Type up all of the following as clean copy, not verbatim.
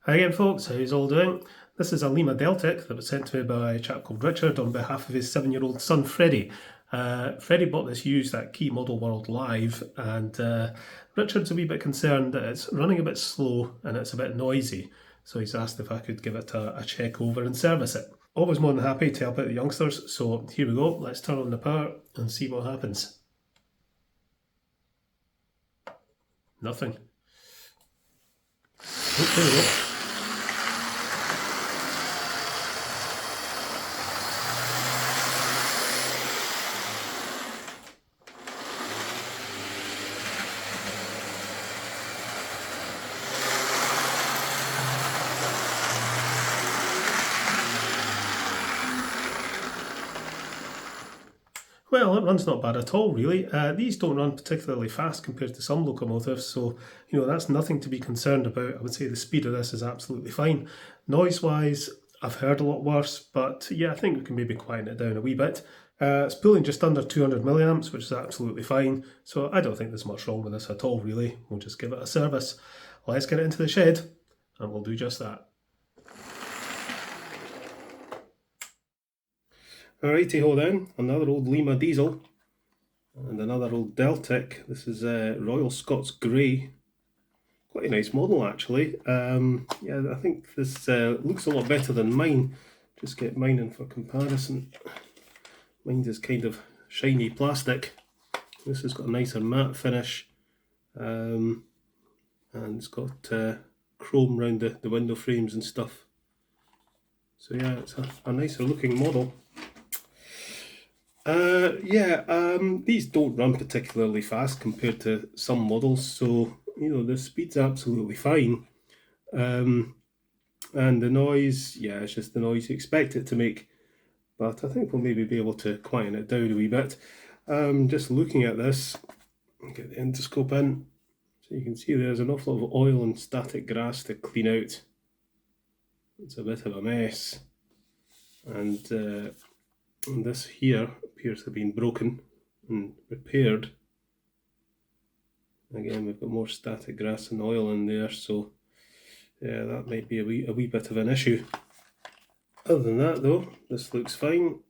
Hi again folks, how's all doing? This is a Lima Deltic that was sent to me by a chap called Richard on behalf of his 7-year-old son Freddie. Freddie bought this used at Key Model World Live, and Richard's a wee bit concerned that it's running a bit slow and it's a bit noisy, so he's asked if I could give it a check over and service it. Always more than happy to help out the youngsters, so here we go, let's turn on the power and see what happens. Nothing. Oh, there we go. Well, it runs not bad at all, really. These don't run particularly fast compared to some locomotives, so that's nothing to be concerned about. I would say the speed of this is absolutely fine. Noise-wise, I've heard a lot worse, but yeah, I think we can maybe quieten it down a wee bit. It's pulling just under 200 milliamps, which is absolutely fine, so I don't think there's much wrong with this at all, really. We'll just give it a service. Let's get it into the shed, and we'll do just that. Alrighty ho then, another old Lima diesel and another old Deltic. This is Royal Scots Grey. Quite a nice model actually. Yeah, I think this looks a lot better than mine. Just get mine in for comparison. Mine's is kind of shiny plastic. This has got a nicer matte finish, and it's got chrome around the window frames and stuff. So yeah, it's a nicer looking model. These don't run particularly fast compared to some models, so the speed's absolutely fine. And the noise, yeah, it's just the noise you expect it to make, but I think we'll maybe be able to quieten it down a wee bit. Just looking at this, get the endoscope in, so you can see there's an awful lot of oil and static grass to clean out. It's a bit of a mess, and this here appears to have been broken and repaired. Again, we've got more static grass and oil in there, so yeah, that might be a wee bit of an issue. Other than that though, this looks fine.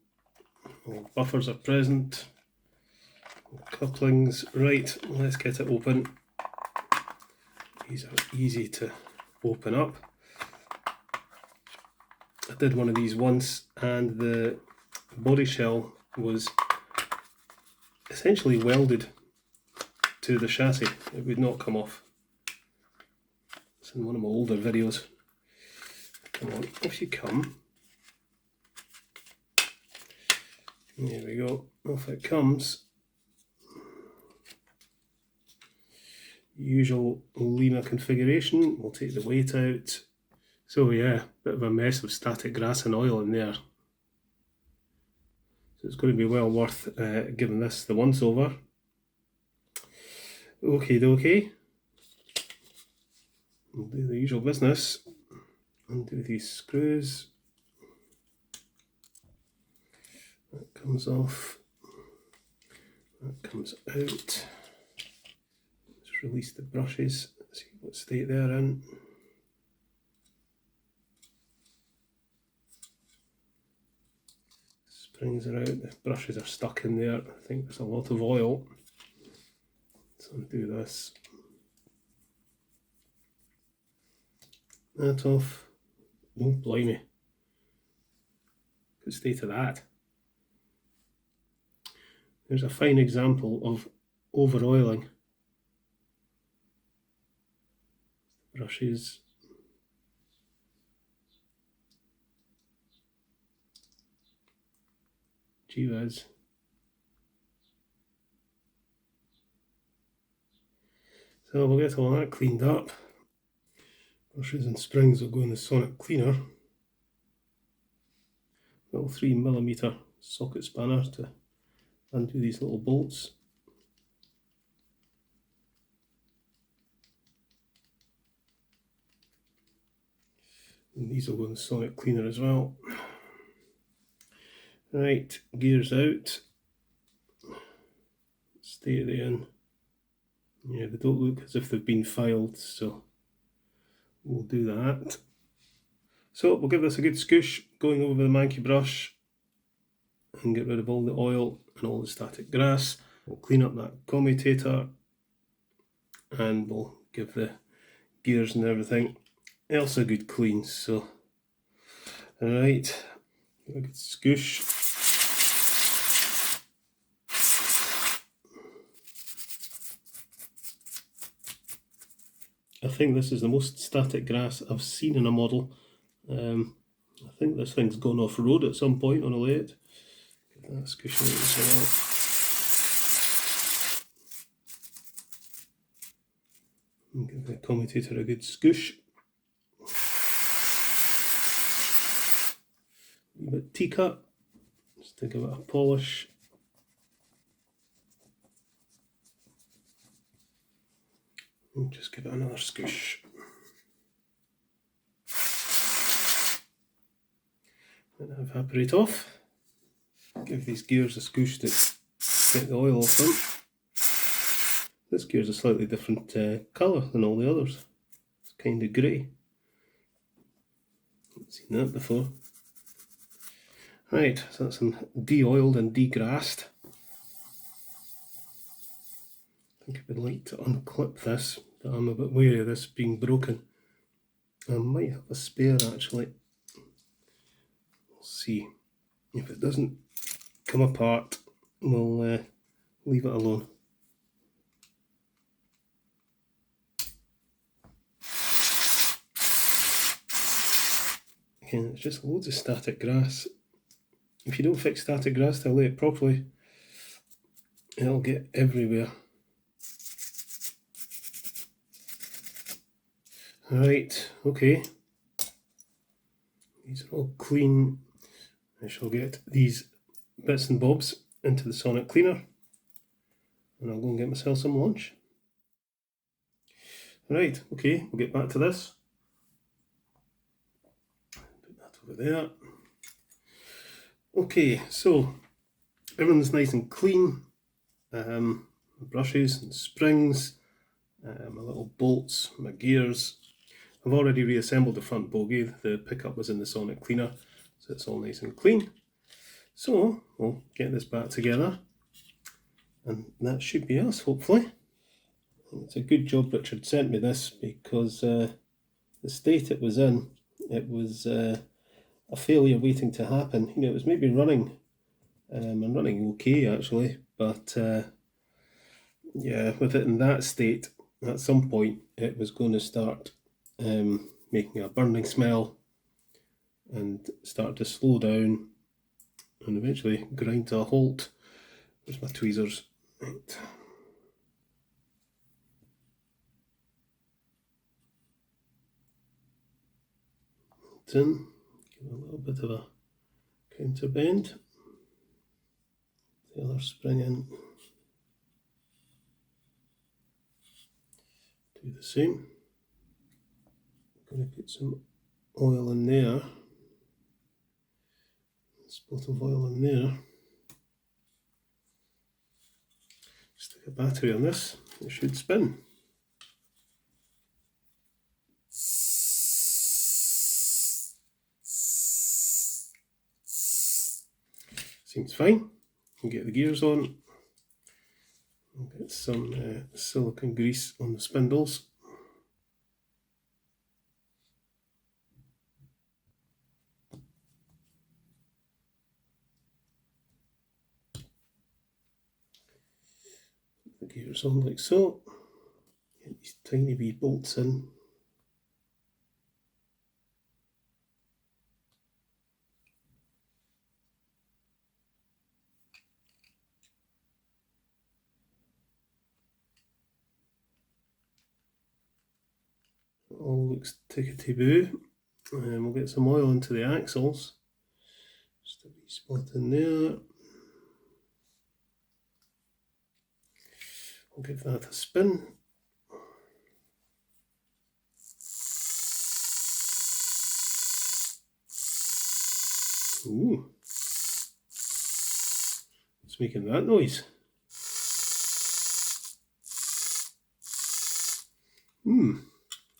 All buffers are present, couplings. Right, let's get it open. These are easy to open up. I did one of these once and the body shell was essentially welded to the chassis. It would not come off. It's in one of my older videos. Come on, off you come. There we go, off it comes. Usual Lima configuration. We'll take the weight out. So yeah, bit of a mess of static grass and oil in there. So it's going to be well worth giving this the once over. Okie dokie. We'll do the usual business. Undo these screws. That comes off. That comes out. Let's release the brushes. See what state they're in. Springs are out, the brushes are stuck in there. I think there's a lot of oil. Let's undo this. That off. Oh, blimey. Good state of that. There's a fine example of over-oiling. Brushes. Gee whiz. So we'll get all that cleaned up. Brushes and springs will go in the sonic cleaner. Little 3mm socket spanner to undo these little bolts. And these will go in the sonic cleaner as well. Right, gears out. Stay they in. Yeah, they don't look as if they've been filed, so we'll do that. So we'll give this a good scoosh, going over the manky brush and get rid of all the oil and all the static grass. We'll clean up that commutator and we'll give the gears and everything else a good clean. So, alright, a good scoosh. I think this is the most static grass I've seen in a model. I think this thing's gone off road at some point on a lathe. Get that scoosh out as well. And give the commutator a good scoosh. A bit T-cut, just to give it a polish. And just give it another scoosh. Let that evaporate off. Give these gears a scoosh to get the oil off them. This gear's a slightly different colour than all the others. It's kind of grey. Haven't seen that before. Right, so that's some de-oiled and de-grassed. I think I would like to unclip this, but I'm a bit wary of this being broken. I might have a spare actually. We'll see. If it doesn't come apart, we'll leave it alone. Again, it's just loads of static grass. If you don't fix static grass to lay it properly, it'll get everywhere. Right, okay. These are all clean. I shall get these bits and bobs into the sonic cleaner and I'll go and get myself some lunch. Right, okay, we'll get back to this. Put that over there. Okay, so everything's nice and clean. Brushes and springs, my little bolts, my gears. I've already reassembled the front bogie. The pickup was in the sonic cleaner, so it's all nice and clean. So we'll get this back together and that should be us, hopefully. It's a good job Richard sent me this because the state it was in, it was a failure waiting to happen. You know, it was maybe running and running okay actually, but yeah, with it in that state, at some point it was going to start making a burning smell and start to slow down and eventually grind to a halt. Where's my tweezers? Right. In, give a little bit of a counter bend. The other spring in. Do the same. I'm going to put some oil in there. A spot of oil in there. Stick a battery on this. It should spin. Seems fine. We'll get the gears on. We'll get some silicone grease on the spindles. Put the gears on like so. Get these tiny wee bolts in. All looks tickety-boo, and we'll get some oil into the axles. Just a wee spot in there. We'll give that a spin. Ooh, it's making that noise.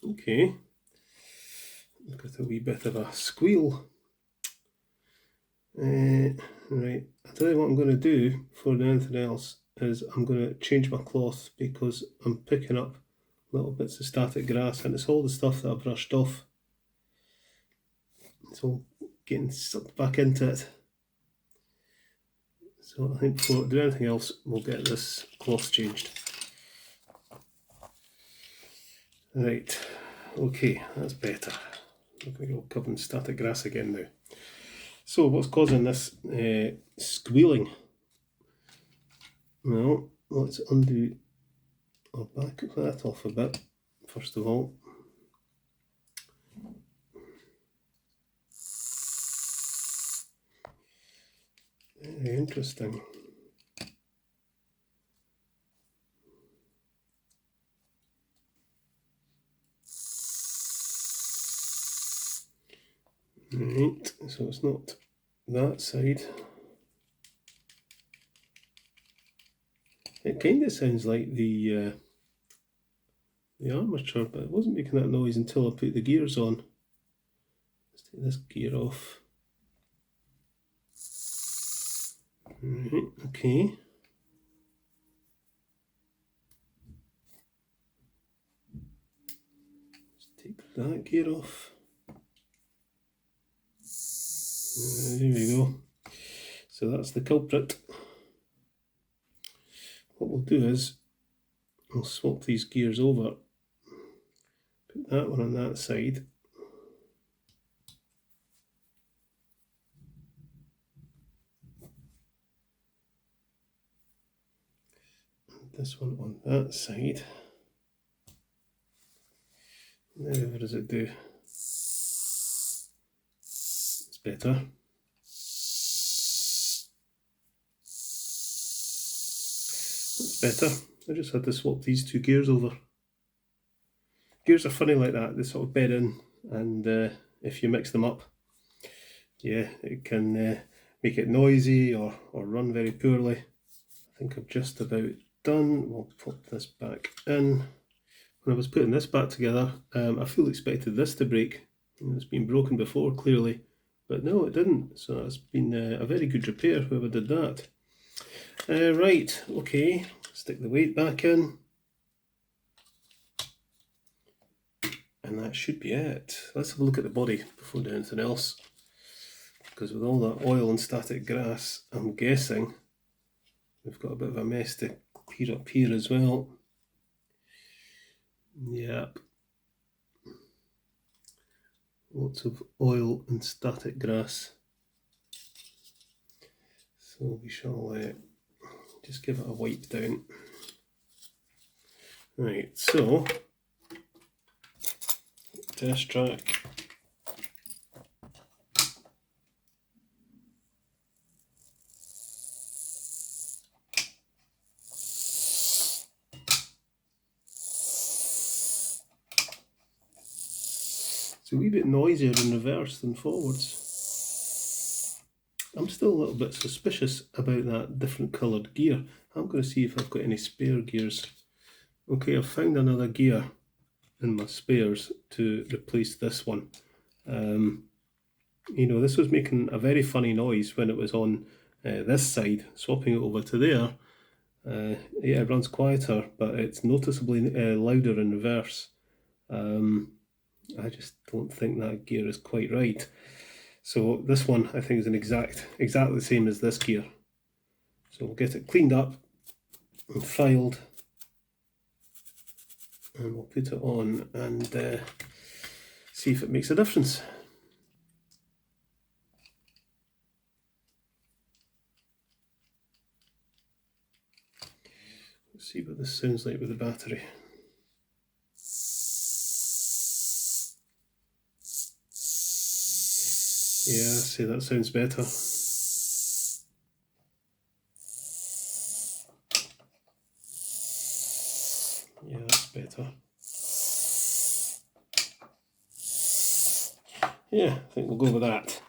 Okay. with a wee bit of a squeal. Right, I'll tell you what I'm going to do before anything else is I'm going to change my cloth because I'm picking up little bits of static grass and it's all the stuff that I brushed off. It's all getting sucked back into it. So I think before I do anything else, we'll get this cloth changed. Right, okay, that's better. Look like all covered in static grass again now. So what's causing this squealing? Well, let's undo or back that off a bit, first of all. Very interesting. Right, so it's not that side. It kind of sounds like the armature, but it wasn't making that noise until I put the gears on. Let's take this gear off. Right, okay. Let's take that gear off. There we go. So that's the culprit. What we'll do is we'll swap these gears over. Put that one on that side. And this one on that side. Now what does it do? It's better. It's better. I just had to swap these two gears over. Gears are funny like that, they sort of bed in, and if you mix them up, yeah, it can make it noisy or run very poorly. I think I'm just about done. We'll pop this back in. When I was putting this back together, I fully expected this to break. It's been broken before, clearly, but no, it didn't. So it's been a very good repair, whoever did that. Right, okay, stick the weight back in. And that should be it. Let's have a look at the body before doing anything else. Because with all that oil and static grass, I'm guessing we've got a bit of a mess to clear up here as well. Yep. Lots of oil and static grass. So we shall just give it a wipe down. Right, so test track. It's a wee bit noisier in reverse than forwards. I'm still a little bit suspicious about that different coloured gear. I'm going to see if I've got any spare gears. Okay, I've found another gear in my spares to replace this one. You know, this was making a very funny noise when it was on this side. Swapping it over to there, yeah, it runs quieter, but it's noticeably louder in reverse. I just don't think that gear is quite right. So this one I think is exactly the same as this gear. So we'll get it cleaned up and filed, and we'll put it on and see if it makes a difference. Let's see what this sounds like with the battery. Yeah, see, that sounds better. Yeah, that's better. Yeah, I think we'll go with that.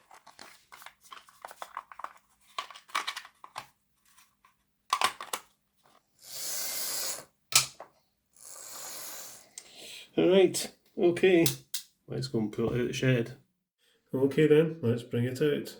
Alright, okay. let's go and pull it out of the shed. Okay then, let's bring it out.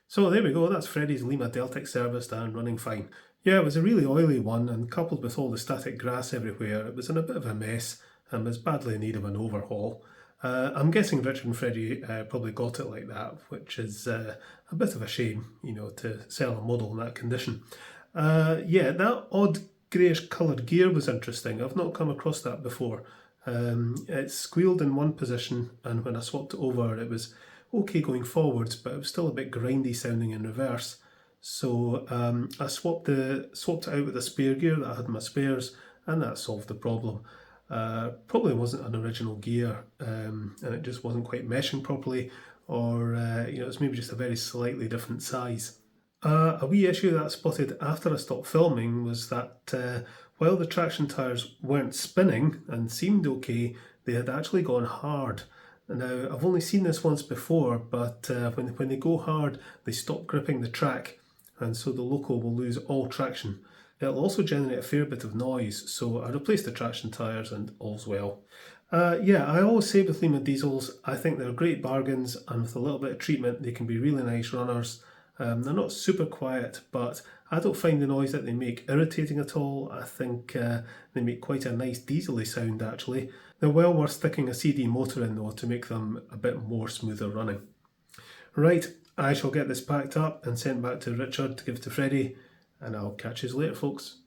So there we go, that's Freddie's Lima Deltic serviced and running fine. Yeah, it was a really oily one, and coupled with all the static grass everywhere, it was in a bit of a mess and was badly in need of an overhaul. I'm guessing Richard and Freddie probably got it like that, which is a bit of a shame, to sell a model in that condition. Yeah, that odd greyish coloured gear was interesting. I've not come across that before. It squealed in one position, and when I swapped it over, it was okay going forwards, but it was still a bit grindy sounding in reverse. So I swapped it out with a spare gear that I had in my spares, and that solved the problem. Probably wasn't an original gear, and it just wasn't quite meshing properly, or it's maybe just a very slightly different size. A wee issue that I spotted after I stopped filming was that while the traction tyres weren't spinning and seemed okay, they had actually gone hard. Now, I've only seen this once before, but when they go hard, they stop gripping the track, and so the loco will lose all traction. It'll also generate a fair bit of noise, so I replaced the traction tyres and all's well. Yeah, I always say with Lima diesels, I think they're great bargains, and with a little bit of treatment, they can be really nice runners. They're not super quiet, but I don't find the noise that they make irritating at all. I think they make quite a nice diesely sound actually. They're well worth sticking a CD motor in though to make them a bit more smoother running. Right, I shall get this packed up and sent back to Richard to give to Freddie, and I'll catch you later folks.